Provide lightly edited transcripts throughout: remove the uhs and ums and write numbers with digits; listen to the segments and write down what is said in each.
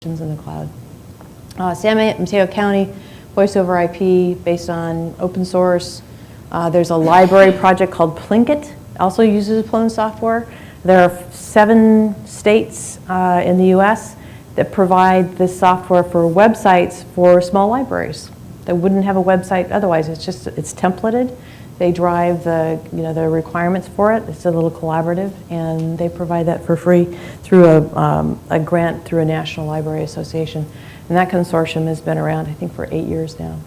in the cloud. San Mateo County, voice over IP based on open source. There's a library project called Plinkett, also uses clone software. There are 7 states in the US that provide this software for websites for small libraries that wouldn't have a website otherwise. It's templated. They drive the requirements for it. It's a little collaborative, and they provide that for free through a grant through a National Library Association. And that consortium has been around, I think, for 8 years now.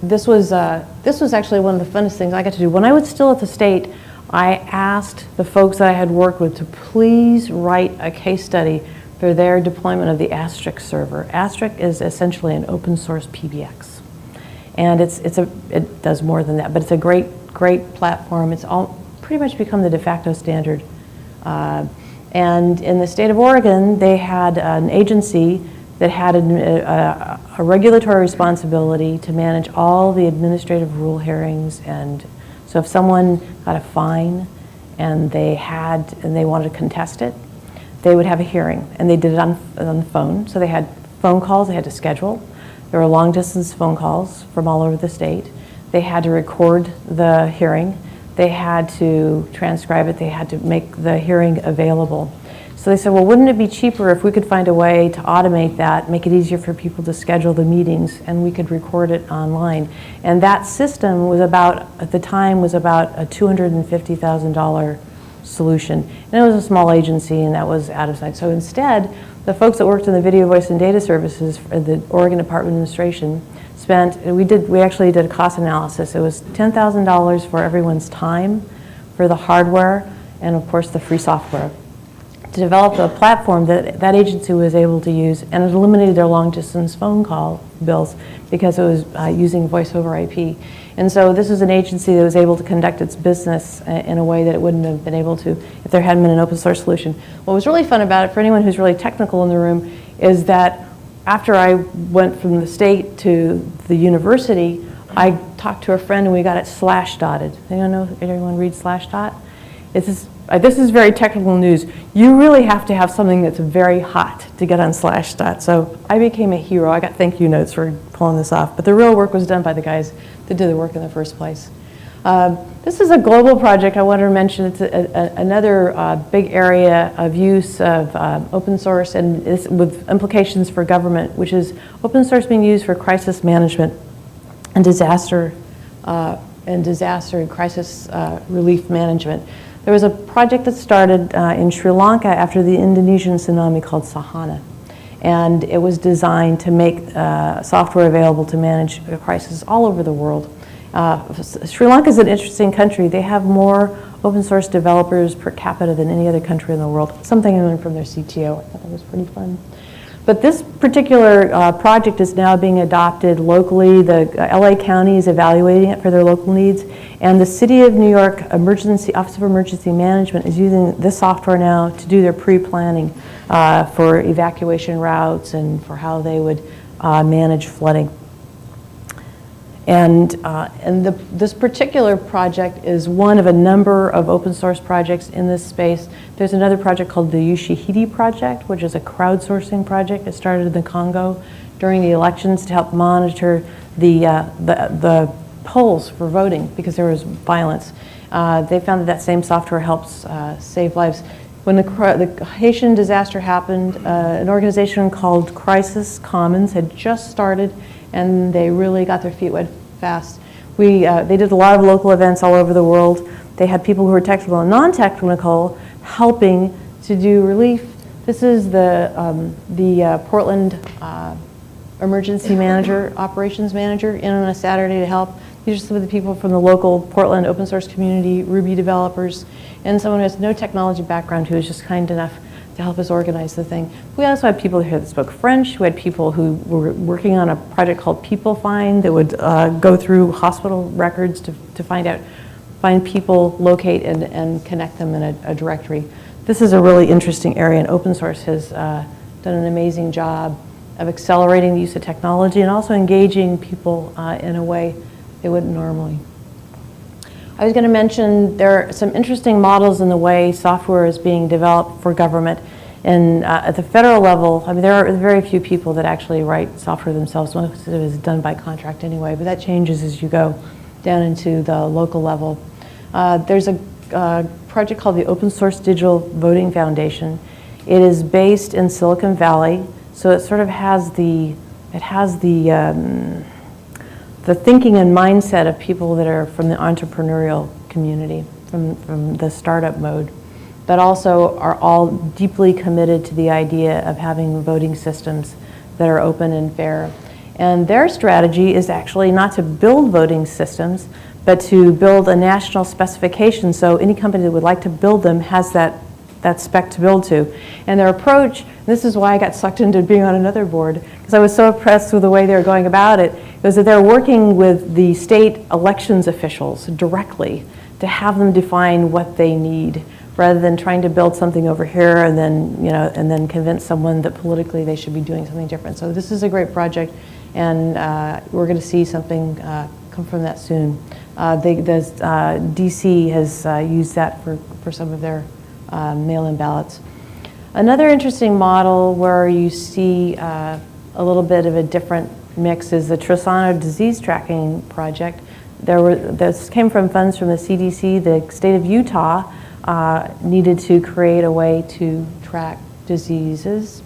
This was actually one of the funnest things I got to do. When I was still at the state, I asked the folks that I had worked with to please write a case study for their deployment of the Asterisk server. Asterisk is essentially an open source PBX. And it does more than that, but it's a great platform. It's all pretty much become the de facto standard. And in the state of Oregon, they had an agency that had a regulatory responsibility to manage all the administrative rule hearings. And so if someone got a fine and they wanted to contest it, they would have a hearing, and they did it on the phone. So they had phone calls they had to schedule. There were long distance phone calls from all over the state. They had to record the hearing. They had to transcribe it. They had to make the hearing available. So they said, well, wouldn't it be cheaper if we could find a way to automate that, make it easier for people to schedule the meetings, and we could record it online? And that system was at the time, was about a $250,000 solution. And it was a small agency, and that was out of sight. So instead, the folks that worked in the Video, Voice, and Data Services for the Oregon Department of Administration we actually did a cost analysis. It was $10,000 for everyone's time, for the hardware, and of course the free software, to develop a platform that agency was able to use, and it eliminated their long distance phone call bills because it was using voice over IP. And so this is an agency that was able to conduct its business in a way that it wouldn't have been able to if there hadn't been an open source solution. What was really fun about it, for anyone who's really technical in the room, is that after I went from the state to the university, I talked to a friend and we got it slash-dotted. Anyone read Slashdot? This is very technical news. You really have to have something that's very hot to get on Slashdot. So I became a hero. I got thank you notes for pulling this off. But the real work was done by the guys that did the work in the first place. This is a global project I wanted to mention. It's another big area of use of open source, and it's with implications for government, which is open source being used for crisis management and disaster and crisis relief management. There was a project that started in Sri Lanka after the Indonesian tsunami called Sahana. And it was designed to make software available to manage a crisis all over the world. Sri Lanka is an interesting country. They have more open source developers per capita than any other country in the world. Something I learned from their CTO. I thought that was pretty fun. But this particular project is now being adopted locally. The LA County is evaluating it for their local needs. And the City of New York Office of Emergency Management is using this software now to do their pre-planning for evacuation routes and for how they would manage flooding. And this particular project is one of a number of open source projects in this space. There's another project called the Ushahidi project, which is a crowdsourcing project that started in the Congo during the elections to help monitor the polls for voting because there was violence. They found that same software helps save lives. When the Haitian disaster happened, an organization called Crisis Commons had just started, and they really got their feet wet fast. They did a lot of local events all over the world. They had people who were technical and non-technical helping to do relief. This is the Portland emergency manager, operations manager, in on a Saturday to help. These are some of the people from the local Portland open source community, Ruby developers, and someone who has no technology background who was just kind enough to help us organize the thing. We also had people here that spoke French. We had people who were working on a project called People Find that would go through hospital records to find people, locate, and connect them in a directory. This is a really interesting area, and open source has done an amazing job of accelerating the use of technology and also engaging people in a way they wouldn't normally. I was going to mention there are some interesting models in the way software is being developed for government. And at the federal level, I mean, there are very few people that actually write software themselves. Most of it is done by contract anyway, but that changes as you go down into the local level. There's a project called the Open Source Digital Voting Foundation. It is based in Silicon Valley, so it sort of has the thinking and mindset of people that are from the entrepreneurial community, from the startup mode, but also are all deeply committed to the idea of having voting systems that are open and fair. And their strategy is actually not to build voting systems, but to build a national specification, so any company that would like to build them has that spec to build to. And their approach, this is why I got sucked into being on another board, because I was so impressed with the way they were going about it, was that they're working with the state elections officials directly to have them define what they need, rather than trying to build something over here and then convince someone that politically they should be doing something different. So this is a great project, and we're going to see something come from that soon. DC has used that for some of their mail-in ballots. Another interesting model where you see a little bit of a different mix is the Trasano disease tracking project. This came from funds from the CDC. The state of Utah needed to create a way to track diseases,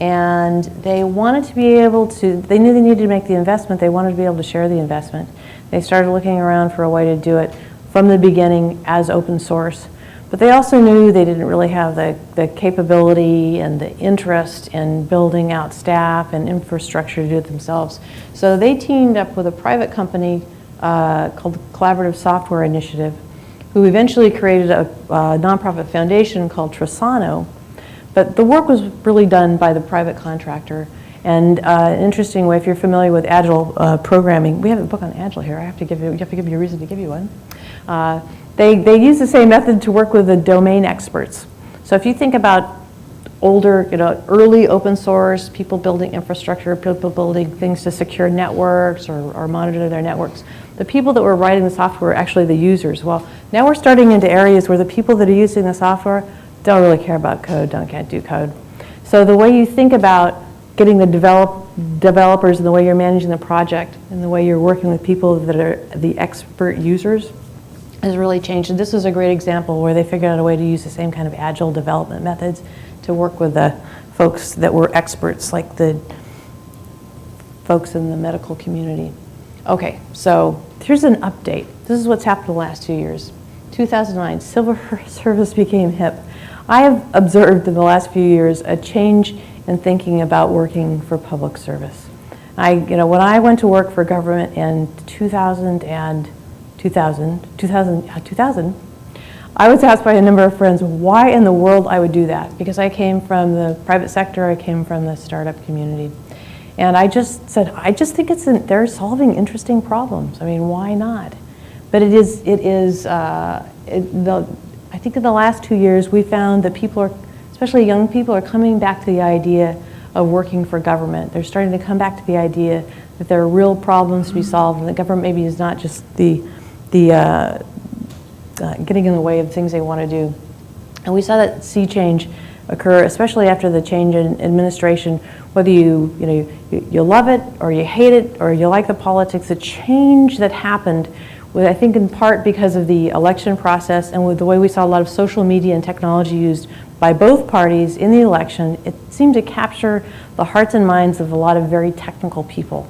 and they wanted to be able to, they knew they needed to make the investment, they wanted to be able to share the investment. They started looking around for a way to do it from the beginning as open source, but they also knew they didn't really have the capability and the interest in building out staff and infrastructure to do it themselves. So they teamed up with a private company called the Collaborative Software Initiative, who eventually created a nonprofit foundation called Trasano. But the work was really done by the private contractor. And an interesting way, if you're familiar with Agile programming, we have a book on Agile here. You have to give me a reason to give you one. They use the same method to work with the domain experts. So if you think about older, early open source, people building infrastructure, people building things to secure networks or monitor their networks, the people that were writing the software were actually the users. Well, now we're starting into areas where the people that are using the software don't really care about code, can't do code. So the way you think about getting the developers and the way you're managing the project and the way you're working with people that are the expert users has really changed. And this is a great example where they figured out a way to use the same kind of agile development methods to work with the folks that were experts, like the folks in the medical community. Okay, so here's an update. This is what's happened in the last 2 years. 2009, civil service became hip. I have observed in the last few years a change in thinking about working for public service. When I went to work for government in 2000, I was asked by a number of friends why in the world I would do that, because I came from the private sector, I came from the startup community. And I just said, I just think they're solving interesting problems. I mean, why not? But I think in the last 2 years, we found that people especially young people, are coming back to the idea of working for government. They're starting to come back to the idea that there are real problems to be solved, and the government maybe is not just the getting in the way of things they want to do. And we saw that sea change occur, especially after the change in administration. Whether you love it or you hate it or you like the politics, the change that happened, I think in part because of the election process and with the way we saw a lot of social media and technology used by both parties in the election, it seemed to capture the hearts and minds of a lot of very technical people.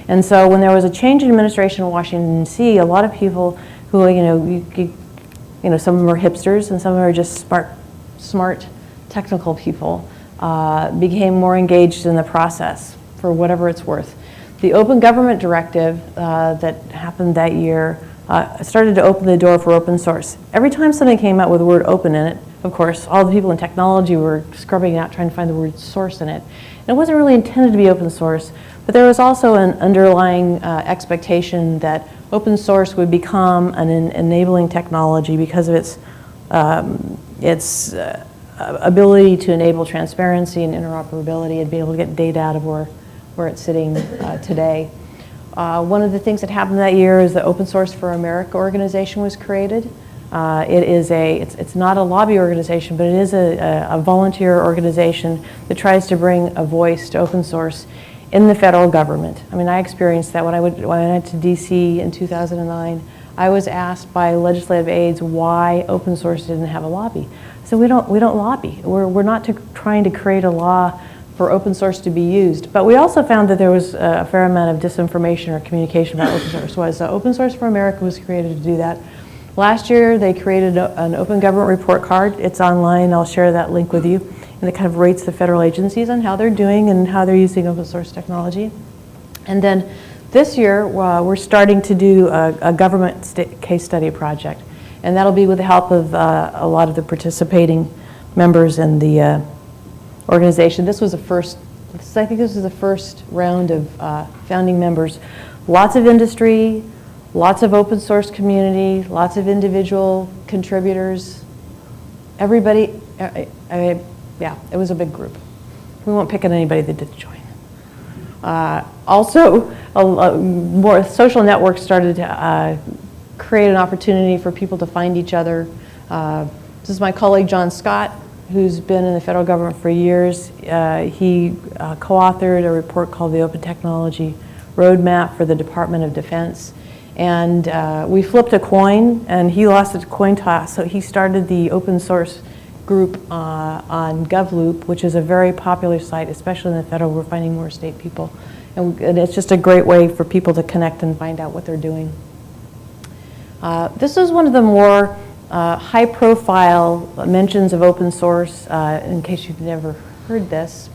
And so when there was a change in administration in Washington, D.C., a lot of people who, some of them are hipsters and some of them are just smart technical people, became more engaged in the process for whatever it's worth. The Open Government Directive that happened that year started to open the door for open source. Every time something came out with the word open in it, of course, all the people in technology were scrubbing out, trying to find the word source in it. And it wasn't really intended to be open source, but there was also an underlying expectation that open source would become an enabling technology because of its ability to enable transparency and interoperability and be able to get data out of where it's sitting today. One of the things that happened that year is the Open Source for America organization was created. It's not a lobby organization, but it is a volunteer organization that tries to bring a voice to open source in the federal government. I mean, I experienced that when I went to DC in 2009. I was asked by legislative aides why open source didn't have a lobby. So we don't lobby. We're not trying to create a law for open source to be used. But we also found that there was a fair amount of disinformation or communication about open source. Open Source for America was created to do that. Last year, they created an open government report card. It's online. I'll share that link with you. And it kind of rates the federal agencies on how they're doing and how they're using open source technology. And then this year, we're starting to do a government case study project. And that'll be with the help of a lot of the participating members in the organization. I think this was the first round of founding members. Lots of industry, lots of open source community, lots of individual contributors. Everybody, yeah, it was a big group. We won't pick on anybody that didn't join. Also, more social networks started to create an opportunity for people to find each other. This is my colleague John Scott, who's been in the federal government for years. He co-authored a report called the Open Technology Roadmap for the Department of Defense. And we flipped a coin, and he lost a coin toss, so he started the open source group on GovLoop, which is a very popular site, especially in the federal. We're finding more state people. And it's just a great way for people to connect and find out what they're doing. This is one of the more high-profile mentions of open source, in case you've never heard this.